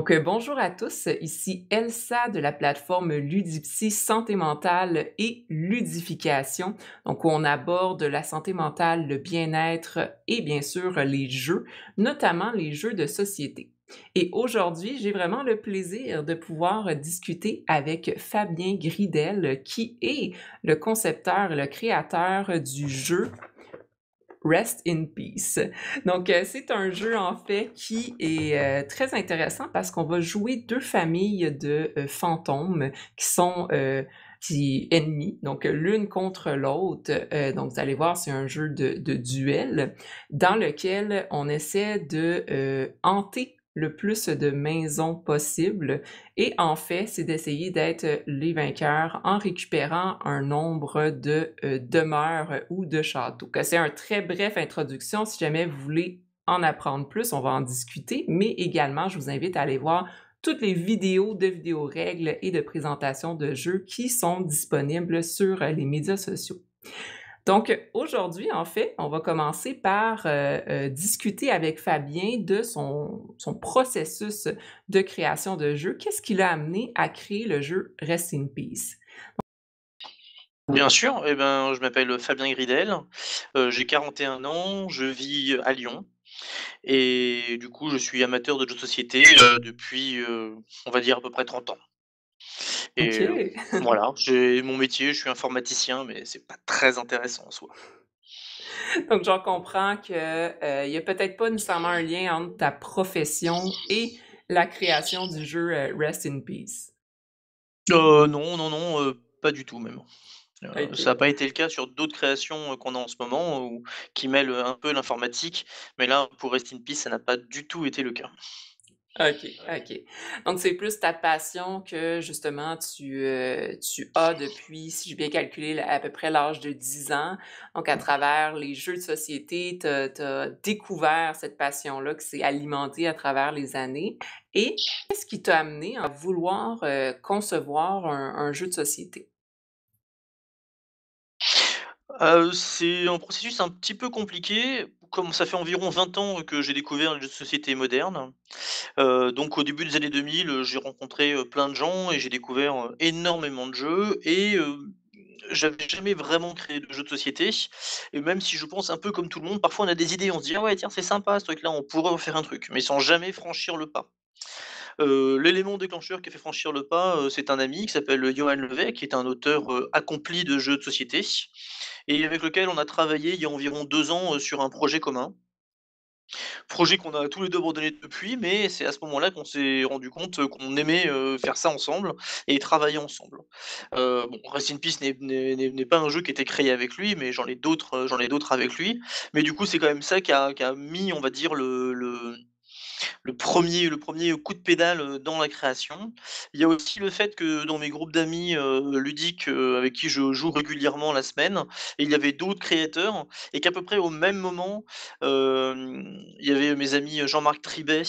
Bonjour à tous, ici Elsa de la plateforme Ludipsy Santé mentale et ludification. Où on aborde la santé mentale, le bien-être et bien sûr les jeux, notamment les jeux de société. Et aujourd'hui, j'ai vraiment le plaisir de pouvoir discuter avec Fabien Gridel, qui est le concepteur et le créateur du jeu Rest in Peace. C'est un jeu en fait qui est très intéressant parce qu'on va jouer deux familles de fantômes qui sont ennemis, donc l'une contre l'autre. Donc vous allez voir, c'est un jeu de duel dans lequel on essaie de hanter le plus de maisons possible et en fait, c'est d'essayer d'être les vainqueurs en récupérant un nombre de demeures ou de châteaux. Que c'est un très bref introduction. Si jamais vous voulez en apprendre plus, on va en discuter, mais également, je vous invite à aller voir toutes les vidéos de vidéos règles et de présentations de jeux qui sont disponibles sur les médias sociaux. Aujourd'hui, en fait, on va commencer par, discuter avec Fabien de son processus de création de jeu. Qu'est-ce qui l'a amené à créer le jeu Rest in Peace? Bien sûr, eh ben, je m'appelle Fabien Gridel, j'ai 41 ans, je vis à Lyon et du coup, je suis amateur de jeux de société, depuis, on va dire à peu près 30 ans et OK. voilà, j'ai mon métier, je suis informaticien, mais c'est pas très intéressant en soi. Donc j'en comprends que, il y a peut-être pas nécessairement un lien entre ta profession et la création du jeu, Rest in Peace. Non, non, non, pas du tout même. Ça OK. a pas été le cas sur d'autres créations, qu'on a en ce moment ou qui mêlent, un peu l'informatique, mais là, pour Rest in Peace, ça n'a pas du tout été le cas. OK, OK. Donc c'est plus ta passion que justement tu as depuis, si j'ai bien calculé, à peu près l'âge de 10 ans. Donc à travers les jeux de société, tu as découvert cette passion-là qui s'est alimentée à travers les années et qu'est-ce qui t'a amené à vouloir, concevoir un jeu de société? C'est un processus un petit peu compliqué. Comme ça fait environ 20 ans que j'ai découvert les jeux de société modernes, donc au début des années 2000, j'ai rencontré, plein de gens et j'ai découvert, énormément de jeux et j'avais jamais vraiment créé de jeux de société et même si je pense un peu comme tout le monde, parfois on a des idées, on se dit: «Ah ouais, tiens, c'est sympa ce truc-là, on pourrait en faire un truc», mais sans jamais franchir le pas. L'élément déclencheur qui a fait franchir le pas, c'est un ami qui s'appelle Johan Levet, qui est un auteur, accompli de jeux de société et avec lequel on a travaillé il y a environ 2 ans, sur un projet commun. Projet qu'on a tous les 2 abandonné depuis, mais c'est à ce moment-là qu'on s'est rendu compte, qu'on aimait, faire ça ensemble et travailler ensemble. Bon, Rest in Peace n'est pas un jeu qui a été créé avec lui, mais j'en ai d'autres avec lui. Mais du coup, c'est quand même ça qui a mis, on va dire, le premier coup de pédale, dans la création. Il y a aussi le fait que dans mes groupes d'amis, ludiques, avec qui je joue régulièrement la semaine, et il y avait d'autres créateurs et qu'à peu près au même moment, il y avait mes amis, Jean-Marc Tribet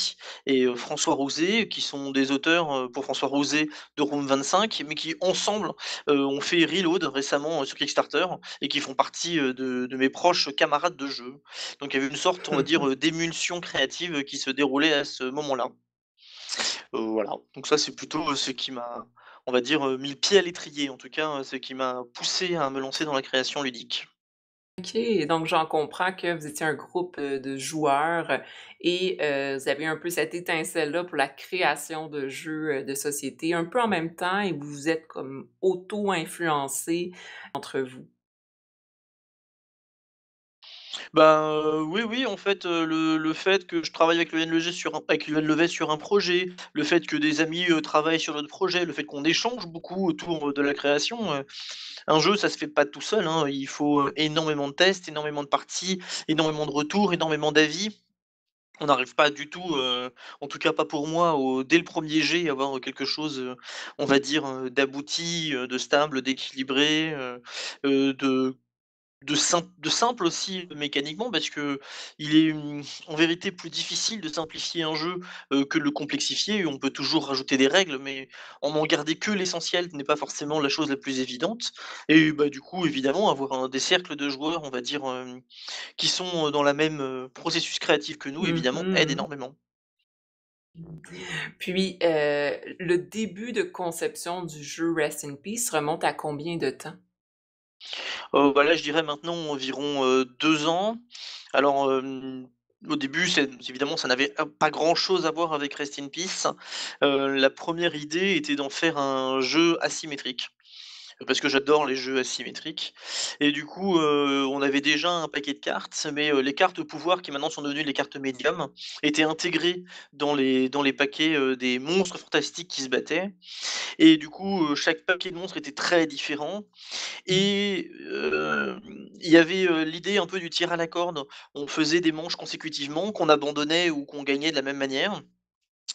et François Rouzé qui sont des auteurs, pour François Rouzé de Room 25, mais qui ensemble, ont fait Reload récemment, sur Kickstarter et qui font partie, de mes proches camarades de jeu. Donc il y avait une sorte, on va dire, d'émulsion créative, qui se déroulait à ce moment-là. Voilà, donc ça c'est plutôt, ce qui m'a, on va dire, mis le pied à l'étrier, en tout cas, ce qui m'a poussé à me lancer dans la création ludique. OK, donc j'en comprends que vous étiez un groupe, de joueurs, et vous avez un peu cette étincelle-là pour la création de jeux, de société, un peu en même temps et vous vous êtes comme auto-influencés entre vous. Oui, oui, en fait, le fait que je travaille avec Yoann Levet sur un projet, le fait que des amis, travaillent sur d'autres projets, le fait qu'on échange beaucoup autour, de la création, un jeu ça se fait pas tout seul, hein. Il faut, énormément de tests, énormément de parties, énormément de retours, énormément d'avis. On n'arrive pas du tout, en tout cas pas pour moi, dès le premier jet, à avoir quelque chose, on va dire, d'abouti, de stable, d'équilibré, de simple aussi mécaniquement parce que il est, en vérité plus difficile de simplifier un jeu, que de le complexifier. On peut toujours rajouter des règles, mais en garder que l'essentiel n'est pas forcément la chose la plus évidente et bah, du coup, évidemment, avoir des cercles de joueurs, on va dire, qui sont, dans la même, processus créatif que nous, évidemment, aide Mmh. énormément. Puis, le début de conception du jeu Rest in Peace remonte à combien de temps? Bah, là, je dirais maintenant environ, 2 ans. Alors, au début, c'est évidemment, ça n'avait pas grand-chose à voir avec Rest in Peace. La première idée était d'en faire un jeu asymétrique. Parce que j'adore les jeux asymétriques et du coup, on avait déjà un paquet de cartes, mais les cartes pouvoir qui maintenant sont devenues les cartes médium, étaient intégrées dans les paquets, des monstres fantastiques qui se battaient et du coup, chaque paquet de monstres était très différent et il y avait, l'idée un peu du tir à la corde. On faisait des manches consécutivement qu'on abandonnait ou qu'on gagnait de la même manière,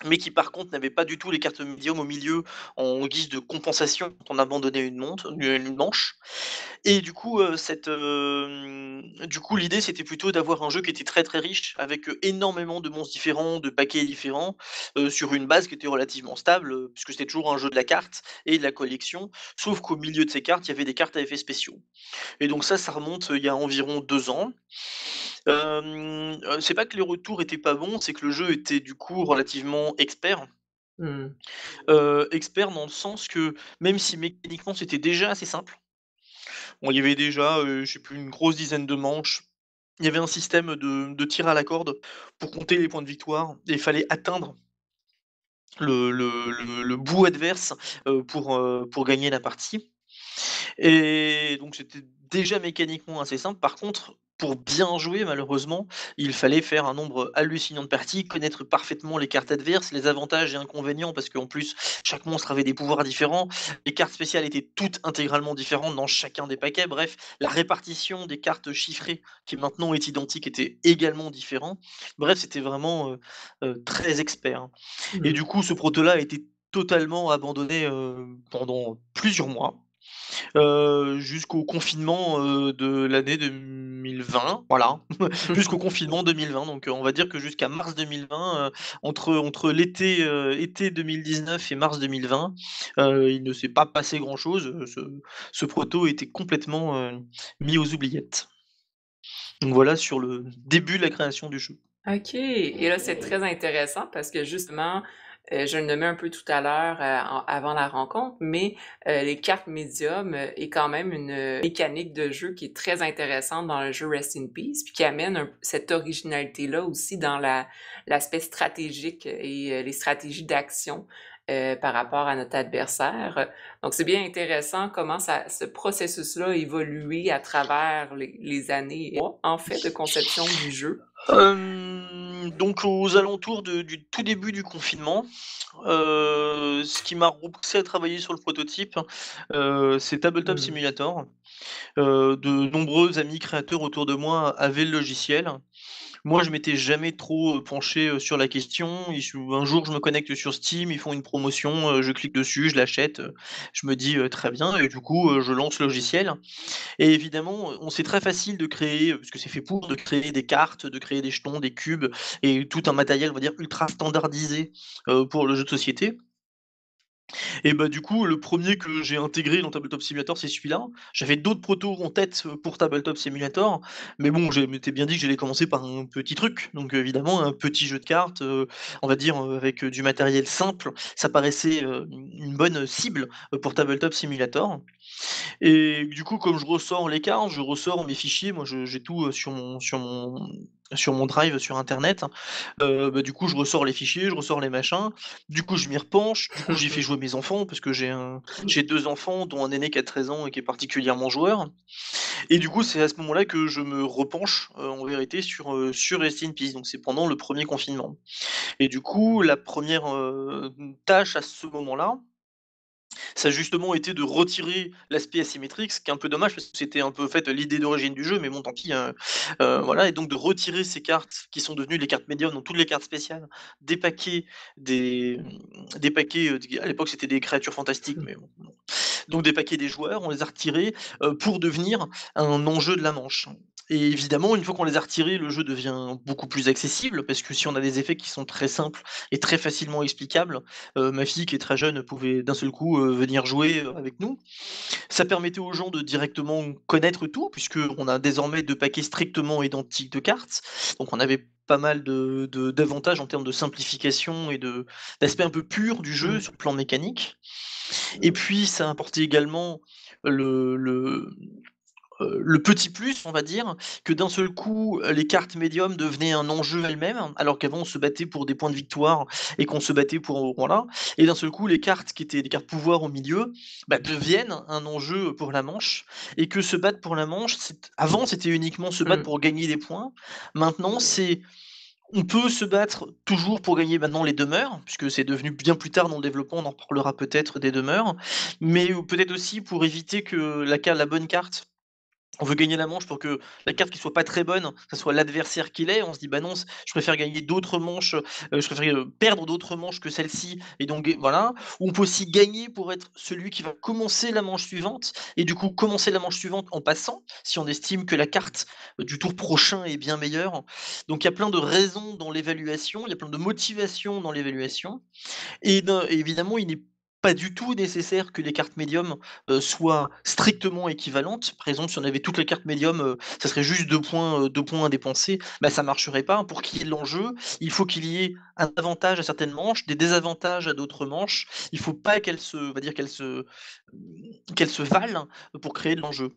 mais qui par contre n'avaient pas du tout les cartes médium au milieu en guise de compensation quand on abandonnait une manche et du coup, du coup l'idée c'était plutôt d'avoir un jeu qui était très, très riche avec, énormément de monstres différents, de paquets différents, sur une base qui était relativement stable, puisque c'était toujours un jeu de la carte et de la collection. Sauf qu'au milieu de ces cartes, il y avait des cartes à effets spéciaux et donc ça remonte, il y a environ 2 ans. C'est pas que les retours étaient pas bons, c'est que le jeu était du coup relativement expert. Mmh. Expert dans le sens que même si mécaniquement c'était déjà assez simple, bon il y avait déjà, je sais plus, une grosse dizaine de manches. Il y avait un système de tir à la corde pour compter les points de victoire et il fallait atteindre le bout adverse, pour gagner la partie. Et donc c'était déjà mécaniquement assez simple. Par contre, pour bien jouer, malheureusement, il fallait faire un nombre hallucinant de parties, connaître parfaitement les cartes adverses, les avantages et inconvénients, parce qu'en plus, chaque monstre avait des pouvoirs différents. Les cartes spéciales étaient toutes intégralement différentes dans chacun des paquets. Bref, la répartition des cartes chiffrées, qui maintenant est identique, était également différent. Bref, c'était vraiment très expert. Et du Mmh. coup, ce proto-là a été totalement abandonné pendant plusieurs mois. Jusqu'au confinement, de l'année 2020, voilà. Jusqu'au confinement 2020, donc on va dire que jusqu'à mars 2020, entre l'été, été 2019 et mars 2020, il ne s'est pas passé grand chose, ce proto était complètement, mis aux oubliettes. Donc voilà sur le début de la création du jeu. OK et là, c'est très intéressant parce que justement, je le nommais un peu tout à l'heure, avant la rencontre, mais les cartes médium, est quand même une, mécanique de jeu qui est très intéressante dans le jeu Rest in Peace, puis qui amène cette originalité-là aussi dans l'aspect stratégique et les stratégies d'action, par rapport à notre adversaire. Donc c'est bien intéressant comment ce processus-là a évolué à travers les années, en fait, de conception du jeu. Donc aux alentours du tout début du confinement, ce qui m'a repoussé à travailler sur le prototype, c'est Tabletop Mmh. Simulator. De nombreux amis créateurs autour de moi avaient le logiciel. Moi, je m'étais jamais trop, penché, sur la question. Un jour, je me connecte sur Steam, ils font une promotion, je clique dessus, je l'achète, je me dis: «Très bien» et du coup, je lance le logiciel et évidemment, on c'est très facile de créer, parce que c'est fait pour, de créer des cartes, de créer des jetons, des cubes et tout un matériel, on va dire, ultra standardisé, pour le jeu de société. Et bah, du coup, le premier que j'ai intégré dans Tabletop Simulator, c'est celui-là. J'avais d'autres protos en tête, pour Tabletop Simulator, mais bon, je m'étais bien dit que j'allais commencer par un petit truc. Donc évidemment, un petit jeu de cartes, on va dire, avec, du matériel simple, ça paraissait, une bonne cible, pour Tabletop Simulator. Et du coup, comme je ressors les cartes, je ressors mes fichiers, moi j'ai tout, sur mon drive sur internet. Bah, du coup, je ressors les fichiers, je ressors les machins. Du coup, je m'y repenche. Du coup, j'y fais jouer mes enfants parce que j'ai 2 enfants, dont un aîné qui a 13 ans et qui est particulièrement joueur. Et du coup, c'est à ce moment-là que je me repenche, en vérité sur Rest in Peace. Donc c'est pendant le premier confinement. Et du coup, la première tâche à ce moment-là, ça a justement été de retirer l'aspect asymétrique, ce qui est un peu dommage parce que c'était un peu, en fait, l'idée d'origine du jeu, mais bon tant pis, voilà et donc de retirer ces cartes qui sont devenues les cartes médium, donc toutes les cartes spéciales, des paquets des paquets, à l'époque c'était des créatures fantastiques, mais bon, donc des paquets des joueurs, on les a retirés, pour devenir un enjeu de la manche et évidemment, une fois qu'on les a retirés, le jeu devient beaucoup plus accessible parce que si on a des effets qui sont très simples et très facilement explicables, ma fille qui est très jeune pouvait d'un seul coup, venir jouer, avec nous. Ça permettait aux gens de directement connaître tout puisqu'on a désormais 2 paquets strictement identiques de cartes. Donc on avait pas mal de d'avantages en termes de simplification et d'aspect un peu pur du jeu Mmh. sur le plan mécanique. Et puis ça a apporté également le le, le petit plus, on va dire, que d'un seul coup, les cartes médium devenaient un enjeu elles-mêmes, alors qu'avant on se battait pour des points de victoire et qu'on se battait pour voilà. Et d'un seul coup, les cartes qui étaient des cartes pouvoir au milieu, bah, deviennent un enjeu pour la manche et que se battre pour la manche, avant c'était uniquement se battre Mmh. pour gagner des points. Maintenant, on peut se battre toujours pour gagner maintenant les demeures, puisque c'est devenu bien plus tard dans le développement, on en reparlera peut-être des demeures, mais peut-être aussi pour éviter que la bonne carte, on veut gagner la manche pour que la carte qui soit pas très bonne, ça soit l'adversaire qui l'ait. On se dit: «Bah non, je préfère gagner d'autres manches, je préfère, perdre d'autres manches que celle-ci» et donc voilà. Ou on peut aussi gagner pour être celui qui va commencer la manche suivante et du coup commencer la manche suivante en passant, si on estime que la carte, du tour prochain est bien meilleure. Donc il y a plein de raisons dans l'évaluation, il y a plein de motivations dans l'évaluation et évidemment, il n'est pas du tout nécessaire que les cartes médium, soient strictement équivalentes. Par exemple, si on avait toutes les cartes médium, ça serait juste 2 points à dépenser, bah, ça marcherait pas. Pour qu'il y ait de l'enjeu, il faut qu'il y ait un avantage à certaines manches, des désavantages à d'autres manches. Il faut pas on va dire qu'elles se valent pour créer de l'enjeu.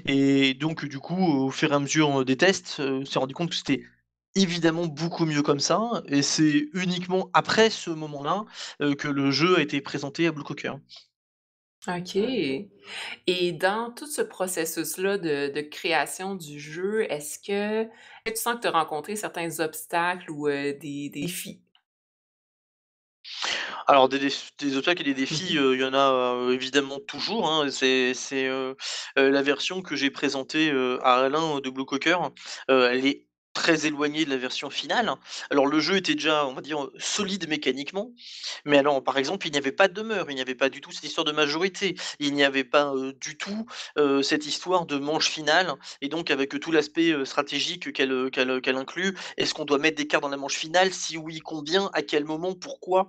Et donc du coup, au fur et à mesure, des tests, on s'est rendu compte que c'était évidemment beaucoup mieux comme ça et c'est uniquement après ce moment-là, que le jeu a été présenté à Blue Cocker. OK. Et dans tout ce processus-là de création du jeu, est-ce que tu sens que tu as rencontré certains obstacles ou, des défis? Alors des obstacles et des Mmh défis, mh. il y en a, évidemment toujours, hein. La version que j'ai présentée, à Alain, de Blue Cocker, elle est très éloignée de la version finale. Alors le jeu était déjà, on va dire, solide mécaniquement, mais alors par exemple, il n'y avait pas de demeure, il n'y avait pas du tout cette histoire de majorité, il n'y avait pas, du tout, cette histoire de manche finale et donc avec, tout l'aspect, stratégique qu'elle inclut. Est-ce qu'on doit mettre des cartes dans la manche finale? Si oui, combien? À quel moment? Pourquoi?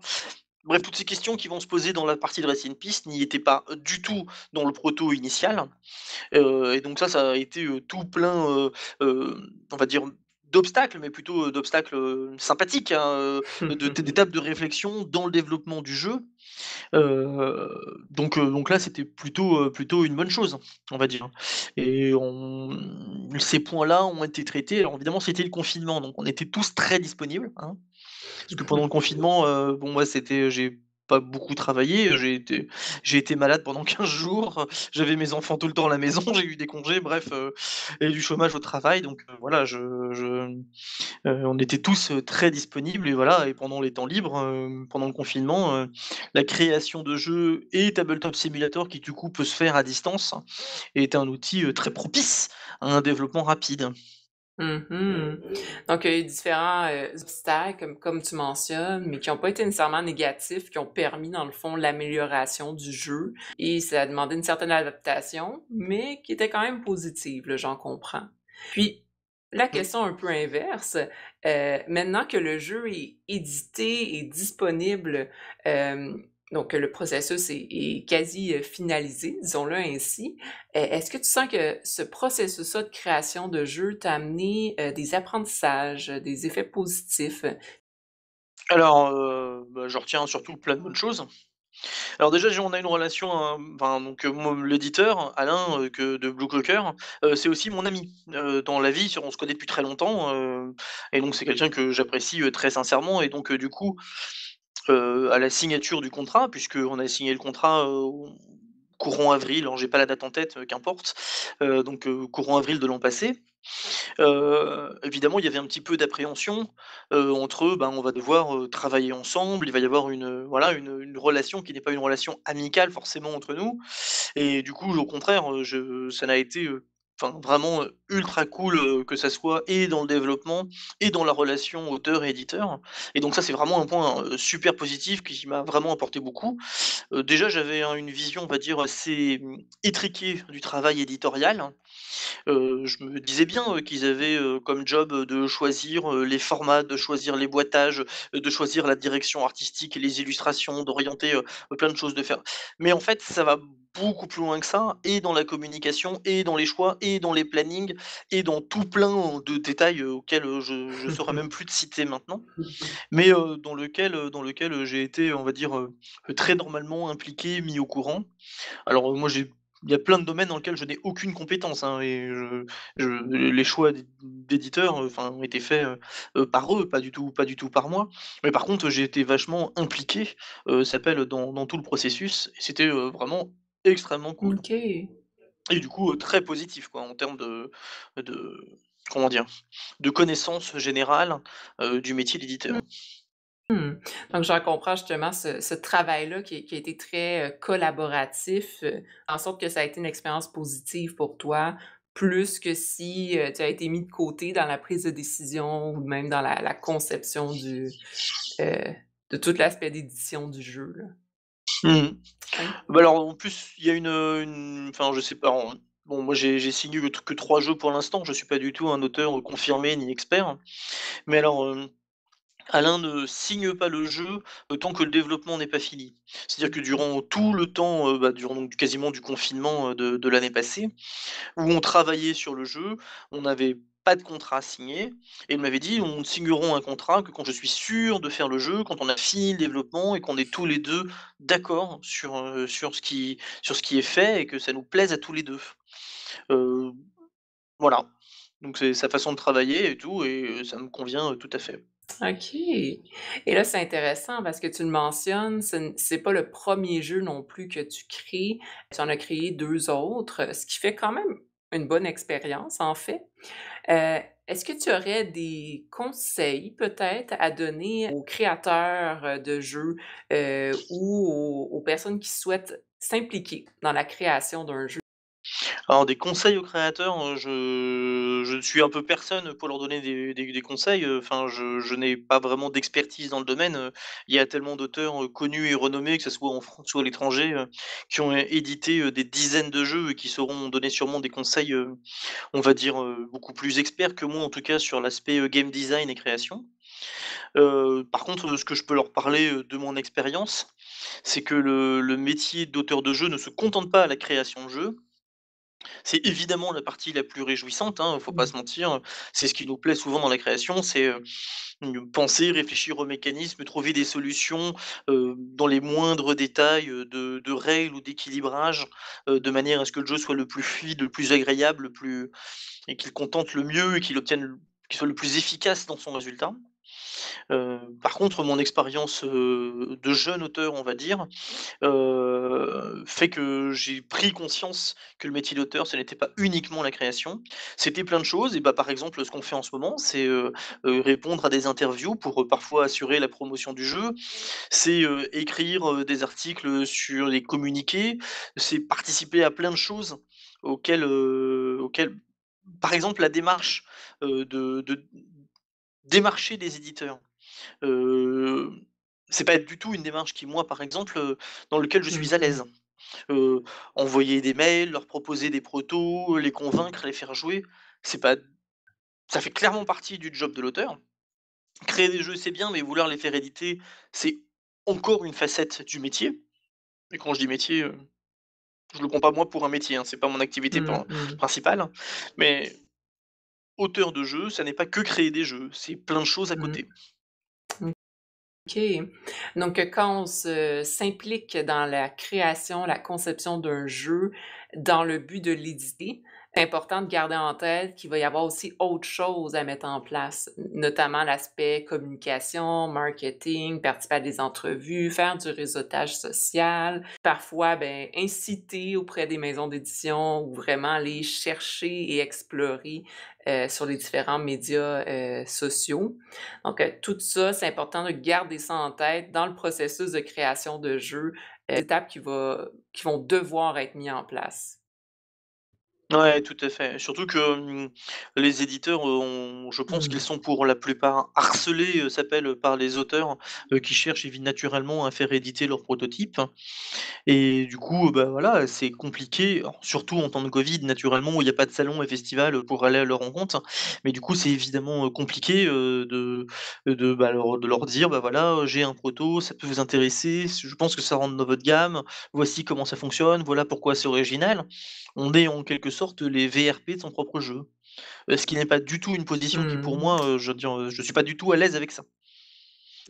Bref, toutes ces questions qui vont se poser dans la partie de Rest in Peace n'y étaient pas du tout dans le proto initial, et donc ça a été, tout plein, on va dire d'obstacles, mais plutôt, d'obstacles, sympathiques, hein, d'étapes de réflexion dans le développement du jeu, donc là, c'était plutôt une bonne chose, on va dire et ces points-là ont été traités. Alors évidemment, c'était le confinement, donc on était tous très disponibles, hein. Parce que pendant le confinement, bon moi j'ai pas beaucoup travaillé, j'ai été malade pendant 15 jours, j'avais mes enfants tout le temps à la maison, j'ai eu des congés, bref, et du chômage au travail donc voilà, on était tous, très disponibles et voilà et pendant les temps libres, pendant le confinement, la création de jeux et Tabletop Simulator qui du coup peut se faire à distance, est un outil, très propice à un développement rapide. Mmh. Donc, il y a eu différents, obstacles comme tu mentionnes, mais qui ont pas été nécessairement négatifs, qui ont permis, dans le fond, l'amélioration du jeu et ça a demandé une certaine adaptation, mais qui était quand même positive, là, j'en comprends. Puis, la Mmh. question un peu inverse, maintenant que le jeu est édité et disponible, donc que le processus est quasi, finalisé, disons-le ainsi, est-ce que tu sens que ce processus-là de création de jeu t'a amené, des apprentissages, des effets positifs? Alors, bah, je retiens surtout plein de bonnes choses. Alors déjà, on a une relation, enfin donc moi l'éditeur, Alain, que de Blue Clocker, c'est aussi mon ami. Dans la vie, on se connaît depuis très longtemps, et donc c'est quelqu'un que j'apprécie, très sincèrement et donc du coup, à la signature du contrat, puisqu'on a signé le contrat, courant avril, alors j'ai pas la date en tête, qu'importe, donc courant avril de l'an passé. Évidemment, il y avait un petit peu d'appréhension, entre, ben, on va devoir, travailler ensemble. Il va y avoir voilà, une relation qui n'est pas une relation amicale forcément entre nous et du coup, au contraire, je ça n'a été, enfin, vraiment, ultra cool, que ça soit et dans le développement et dans la relation auteur-éditeur et donc ça, c'est vraiment un point, super positif qui m'a vraiment apporté beaucoup. Déjà, j'avais, une vision, on va dire, assez, étriquée du travail éditorial. Je me disais bien, qu'ils avaient, comme job, de choisir, les formats, de choisir les boîtages, de choisir la direction artistique et les illustrations, d'orienter, plein de choses, de faire mais en fait, ça va beaucoup plus loin que ça et dans la communication et dans les choix et dans les plannings et dans tout plein de détails, auxquels, je saurais même plus te citer maintenant. Mais, dans lequel, j'ai été, on va dire, très normalement impliqué, mis au courant. Alors, moi il y a plein de domaines dans lesquels je n'ai aucune compétence, hein, et je les choix d'éditeurs, enfin, ont été faits, par eux, pas du tout par moi. Mais par contre, j'ai été vachement impliqué, s'appelle dans tout le processus et c'était, vraiment extrêmement cool OK. et du coup, très positif quoi, en termes de comment dire? De connaissances générales, du métier d'éditeur. Mmh. Donc, j'en comprends justement ce travail-là qui a été très, collaboratif, en sorte que ça a été une expérience positive pour toi, plus que si, tu as été mis de côté dans la prise de décision ou même dans la conception heu, de tout l'aspect d'édition du jeu, là. Mmh. Oui. Bah, alors, en plus, il y a enfin, je sais pas, bon, moi, j'ai signé que 3 jeux pour l'instant. Je suis pas du tout un auteur, confirmé ni expert. Mais alors, Alain ne signe pas le jeu, tant que le développement n'est pas fini. C'est-à-dire que durant tout le temps, durant donc quasiment du confinement, de l'année passée, où on travaillait sur le jeu, on n'avait pas de contrat signé et il m'avait dit: «On ne signerons un contrat que quand je suis sûr de faire le jeu, quand on a fini le développement et qu'on est tous les 2 d'accord sur ce qui est fait et que ça nous plaise à tous les 2». Heu, voilà. Donc c'est sa façon de travailler et tout et ça me convient, tout à fait. OK, et là, c'est intéressant parce que tu le mentionnes, c'est pas le premier jeu non plus que tu crées. Tu en as créé 2 autres, ce qui fait quand même une bonne expérience, en fait. Est-ce que tu aurais des conseils peut-être à donner aux créateurs, de jeux, ou aux personnes qui souhaitent s'impliquer dans la création d'un jeu? Alors des conseils aux créateurs, je ne suis un peu personne pour leur donner des conseils, enfin je n'ai pas vraiment d'expertise dans le domaine, il y a tellement d'auteurs, connus et renommés, que ce soit en France ou à l'étranger, qui ont édité, des dizaines de jeux et qui sauront donner sûrement des conseils, on va dire, beaucoup plus experts que moi en tout cas sur l'aspect, game design et création. Par contre, ce que je peux leur parler, de mon expérience, c'est que le métier d'auteur de jeu ne se contente pas à la création de jeux. C'est évidemment la partie la plus réjouissante, hein, faut pas Mmh. se mentir. C'est ce qui nous plaît souvent dans la création, c'est, penser, réfléchir aux mécanismes, trouver des solutions, dans les moindres détails, de règles ou d'équilibrage, de manière à ce que le jeu soit le plus fluide, le plus agréable, le plus et qu'il contente le mieux et qu'il soit le plus efficace dans son résultat. Par contre, mon expérience, de jeune auteur, on va dire, fait que j'ai pris conscience que le métier d'auteur, ce n'était pas uniquement la création. C'était plein de choses et bah, par exemple, ce qu'on fait en ce moment, c'est, répondre à des interviews pour, parfois assurer la promotion du jeu. C'est, écrire, des articles, sur les communiqués. C'est participer à plein de choses auxquelles par exemple, la démarche, de démarcher des éditeurs. Heu, c'est pas du tout une démarche qui, moi, par exemple, dans lequel je Mmh suis à mh. l'aise. Heu, envoyer des mails, leur proposer des protos, les convaincre, les faire jouer, c'est pas ça fait clairement partie du job de l'auteur. Créer des jeux, c'est bien, mais vouloir les faire éditer, c'est encore une facette du métier et quand je dis métier, je le prends pas moi pour un métier, hein, c'est pas mon activité Mmh mh. principale, mais auteur de jeu, ça n'est pas que créer des jeux, c'est plein de choses à Mmh. côté. OK. Donc, quand on s'implique dans la création, la conception d'un jeu dans le but de l'éditer, c'est important de garder en tête qu'il va y avoir aussi autre chose à mettre en place, notamment l'aspect communication, marketing, participer à des entrevues, faire du réseautage social, parfois, ben, inciter auprès des maisons d'édition ou vraiment aller chercher et explorer, sur les différents médias, sociaux. Donc, tout ça, c'est important de garder ça en tête dans le processus de création de jeux, étapes qui vont devoir être mis en place. Ouais, tout à fait. Surtout que, les éditeurs, ont je pense qu'ils Mmh. sont pour la plupart harcelés, par les auteurs, qui cherchent naturellement à faire éditer leurs prototypes. Et du coup, bah, voilà, c'est compliqué, alors surtout en temps de Covid naturellement où il y a pas de salon et festival, pour aller à leur rencontre. Mais du coup, c'est évidemment, compliqué, de leur dire: «Bah, voilà, j'ai un proto, ça peut vous intéresser, je pense que ça rentre dans votre gamme, voici comment ça fonctionne, voilà pourquoi c'est original». On est en quelque sorte les VRP de son propre jeu, ce qui n'est pas du tout une position qui pour Mmh. moi, je veux dire, je suis pas du tout à l'aise avec ça.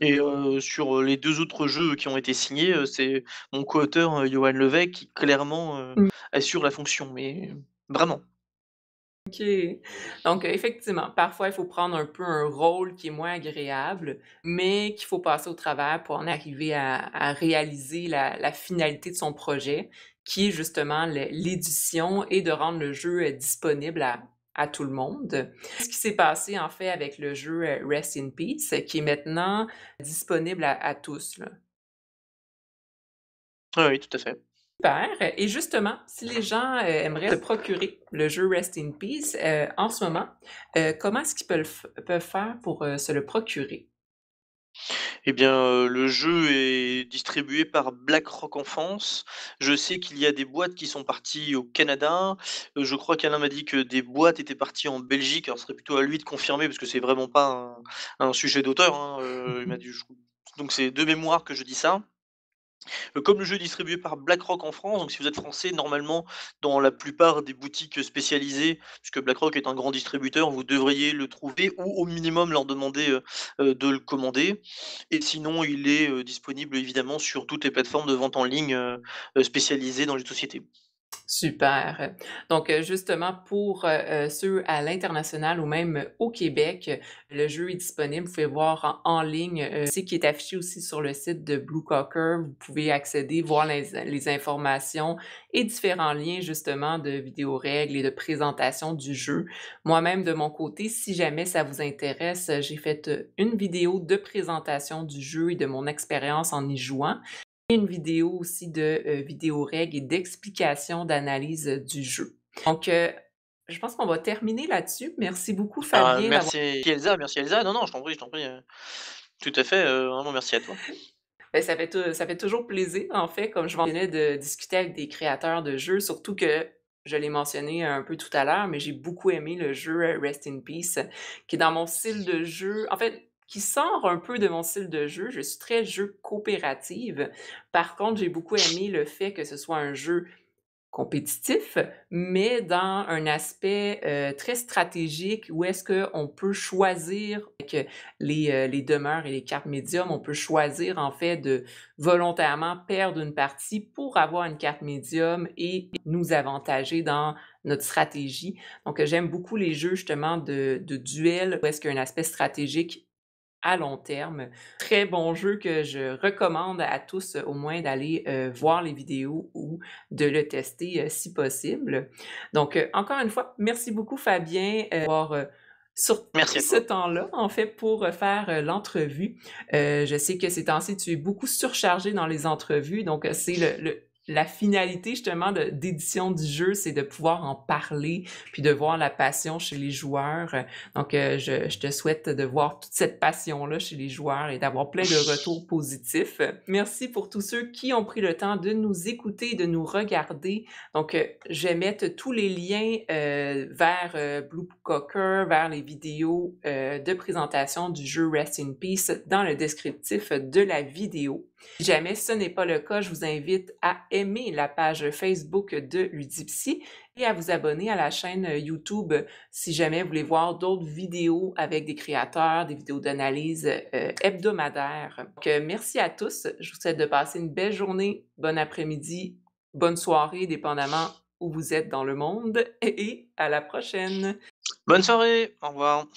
Et sur, les 2 autres jeux qui ont été signés, c'est mon coauteur, Johan Levesque qui clairement, Mmh. assure la fonction, mais vraiment. OK. Donc, effectivement, parfois, il faut prendre un peu un rôle qui est moins agréable, mais qu'il faut passer au travers pour en arriver à réaliser la finalité de son projet, qui est justement l'édition et de rendre le jeu, disponible à tout le monde. Ce qui s'est passé, en fait, avec le jeu, Rest in Peace, qui est maintenant disponible à tous, là. Oui, oui, tout à fait. Super et justement, si les gens, aimeraient se procurer le jeu Rest in Peace, en ce moment, comment est-ce qu'ils peuvent faire pour, se le procurer? Eh bien, le jeu est distribué par BlackRock en France. Je sais qu'il y a des boîtes qui sont parties au Canada. Je crois qu'Alain m'a dit que des boîtes étaient parties en Belgique. Alors ce serait plutôt à lui de confirmer parce que c'est vraiment pas un sujet d'auteur, hein, il m'a dit donc c'est de mémoire que je dis ça. Comme le jeu est distribué par BlackRock en France, donc si vous êtes français, normalement, dans la plupart des boutiques spécialisées, puisque BlackRock est un grand distributeur, vous devriez le trouver ou au minimum leur demander, de le commander. Et sinon, il est, disponible évidemment sur toutes les plateformes de vente en ligne, spécialisées dans les sociétés. Super. Donc, justement pour, ceux à l'international ou même au Québec, le jeu est disponible. Vous pouvez voir en ligne, c'est qui est affiché aussi sur le site de Blue Cocker. Vous pouvez accéder, voir les informations et différents liens justement de vidéos règles et de présentation du jeu. Moi-même, de mon côté, si jamais ça vous intéresse, j'ai fait, une vidéo de présentation du jeu et de mon expérience en y jouant. Une vidéo aussi de, vidéo règles et d'explication, d'analyse, du jeu. Donc, je pense qu'on va terminer là-dessus. Merci beaucoup Ah, Fabien d'avoir merci Elsa. Non, non, je t'en prie, tout à fait, vraiment merci à toi. ça fait toujours plaisir en fait, comme je mentionnais, de discuter avec des créateurs de jeux, surtout que je l'ai mentionné un peu tout à l'heure, mais j'ai beaucoup aimé le jeu, Rest in Peace, qui est dans mon style de jeu en fait, qui sort un peu de mon style de jeu. Je suis très jeu coopérative. Par contre, j'ai beaucoup aimé le fait que ce soit un jeu compétitif, mais dans un aspect, très stratégique où est-ce qu'on peut choisir avec, les demeures et les cartes médium, on peut choisir en fait de volontairement perdre une partie pour avoir une carte médium et nous avantager dans notre stratégie. Donc, j'aime beaucoup les jeux justement de duel où est-ce qu'il y a un aspect stratégique à long terme. Très bon jeu que je recommande à tous, au moins d'aller, voir les vidéos ou de le tester, si possible. Donc, encore une fois, merci beaucoup Fabien, d'avoir, Merci pris à ce toi. temps-là, en fait, pour, faire, l'entrevue. Je sais que ces temps-ci, tu es beaucoup surchargé dans les entrevues, donc, c'est la finalité justement d'édition du jeu, c'est de pouvoir en parler, puis de voir la passion chez les joueurs. Donc, je te souhaite de voir toute cette passion-là chez les joueurs et d'avoir plein de retours positifs. Merci pour tous ceux qui ont pris le temps de nous écouter et de nous regarder. Donc, je vais mettre tous les liens, vers, Blue Cocker, vers les vidéos, de présentation du jeu Rest in Peace dans le descriptif de la vidéo. Si jamais ce n'est pas le cas, je vous invite à aimer la page Facebook de Ludipsy et à vous abonner à la chaîne, YouTube si jamais vous voulez voir d'autres vidéos avec des créateurs, des vidéos d'analyse, hebdomadaires. Donc, merci à tous. Je vous souhaite de passer une belle journée, bon après-midi, bonne soirée, dépendamment où vous êtes dans le monde et à la prochaine. Bonne soirée, au revoir.